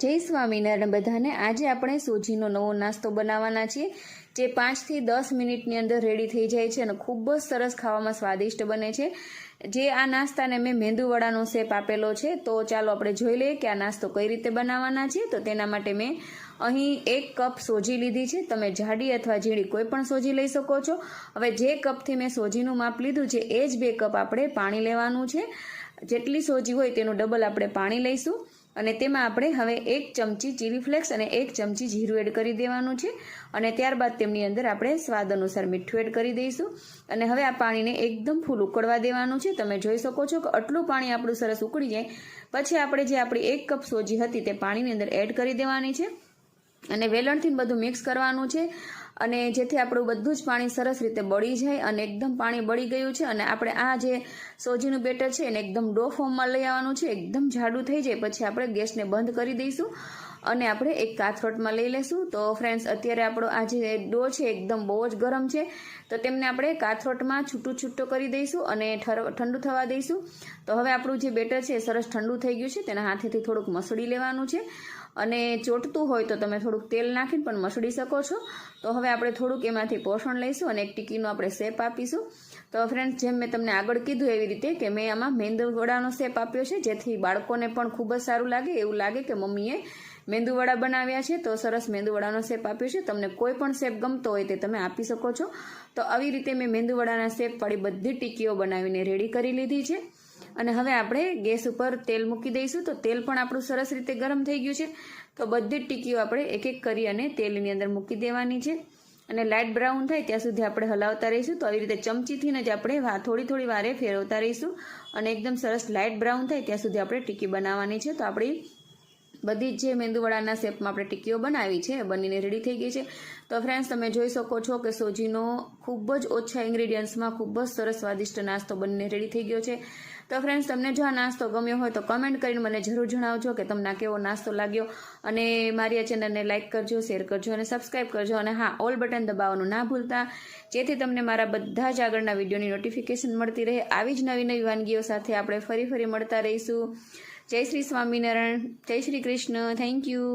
જય સ્વામિનારાયણ બધાને। આજે આપણે સોજીનો નવો નાસ્તો બનાવવાના છીએ, જે 5 થી 10 મિનિટની અંદર રેડી થઈ જાય છે અને ખૂબ જ સરસ ખાવામાં સ્વાદિષ્ટ બને છે। જે આ નાસ્તાને મેં મેંદુવડાનો શેપ આપેલો છે, તો ચાલો આપણે જોઈ લઈએ કે આ નાસ્તો કઈ રીતે બનાવવાના છે। તો તેના માટે મેં અહીં 1 કપ સોજી લીધી છે। તમે જાડી અથવા ઝીણી કોઈ પણ સોજી લઈ શકો છો। હવે જે કપથી મેં સોજીનું માપ લીધું છે એ જ 2 કપ આપણે પાણી લેવાનું છે। જેટલી સોજી હોય તેનું ડબલ આપણે પાણી લઈશું અને તેમાં આપણે હવે 1 ચમચી ચીલી ફ્લેક્સ અને 1 ચમચી જીરું એડ કરી દેવાનું છે અને ત્યારબાદ તેમની અંદર આપણે સ્વાદ અનુસાર મીઠું એડ કરી દઈશું અને હવે આ પાણીને એકદમ ફૂલ ઉકળવા દેવાનું છે। તમે જોઈ શકો છો કે આટલું પાણી આપણું સરસ ઉકળી જાય પછી આપણે જે આપણી 1 કપ સોજી હતી તે પાણીની અંદર એડ કરી દેવાની છે અને વેલણથી બધું મિક્સ કરવાનું છે અને જેથી આપણું બધું જ પાણી સરસ રીતે બળી જાય અને એકદમ પાણી બળી ગયું છે અને આપણે આ જે સોજીનું બેટર છે એને એકદમ ડો ફોર્મમાં લઈ આવવાનું છે। એકદમ જાડું થઈ જાય પછી આપણે ગેસને બંધ કરી દઈશું અને આપણે એક કાથરોટમાં લઈ લેશું। તો ફ્રેન્ડ્સ, અત્યારે આપણો આ જે ડો છે એકદમ બહુ જ ગરમ છે, તો તેમને આપણે કાથરોટમાં છૂટું કરી દઈશું અને ઠંડુ થવા દઈશું। તો હવે આપણું જે બેટર છે એ સરસ ઠંડુ થઈ ગયું છે, તેના હાથેથી થોડુંક મસળી લેવાનું છે અને ચોટતું હોય તો તમે થોડુંક તેલ નાખીને પણ મસળી શકો છો। તો હવે આપણે થોડુંક એમાંથી પોષણ લઈશું અને એક ટીકીનો આપણે શેપ આપીશું। તો ફ્રેન્ડ્સ, જેમ મેં તમને આગળ કીધું એવી રીતે કે મેં આમાં મેંદુવડાનો શેપ આપ્યો છે, જેથી બાળકોને પણ ખૂબ જ સારું લાગે, એવું લાગે કે મમ્મીએ મેંદુવડા બનાવ્યા છે। તો સરસ મેંદુવડાનો શેપ આપ્યો છે। તમને કોઈ પણ શેપ ગમતો હોય તે તમે આપી શકો છો। તો આવી રીતે મેં મેંદુવડાના શેપવાળી બધી ટીકીઓ બનાવીને રેડી કરી લીધી છે અને હવે આપણે ગેસ ઉપર તેલ મૂકી દઈશું। તો તેલ પણ આપણું સરસ રીતે ગરમ થઈ ગયું છે, તો બધી જ ટીકીઓ આપણે એક એક કરી અને તેલની અંદર મૂકી દેવાની છે અને લાઇટ બ્રાઉન થાય ત્યાં સુધી આપણે હલાવતા રહીશું। તો આવી રીતે ચમચીથી જ આપણે થોડી વારે ફેરવતા રહીશું અને એકદમ સરસ લાઇટ બ્રાઉન થાય ત્યાં સુધી આપણે ટીકી બનાવવાની છે। તો આપણી બધી જ જે મેંદુવડાના શેપમાં આપણે ટીકીઓ બનાવી છે એ બનીને રેડી થઈ ગઈ છે। તો ફ્રેન્ડ્સ, તમે જોઈ શકો છો કે સોજીનો ખૂબ જ ઓછા ઇન્ગ્રીડિયન્ટ્સમાં ખૂબ જ સરસ સ્વાદિષ્ટ નાસ્તો બનીને રેડી થઈ ગયો છે। તો ફ્રેન્ડ્સ, તમને જો આ નાસ્તો ગમ્યો હોય તો કમેન્ટ કરીને મને જરૂર જણાવજો કે તમને આ કેવો નાસ્તો લાગ્યો અને મારી આ ચેનલને લાઇક કરજો, શેર કરજો અને સબસ્ક્રાઈબ કરજો અને હા, ઓલ બટન દબાવવાનું ના ભૂલતા, જેથી તમને મારા બધા જ આગળના વિડીયોની નોટિફિકેશન મળતી રહે। આવી જ નવી વાનગીઓ સાથે આપણે ફરી મળતા રહીશું। જય શ્રી સ્વામિનારાયણ, જય શ્રી કૃષ્ણ, થેન્ક યુ।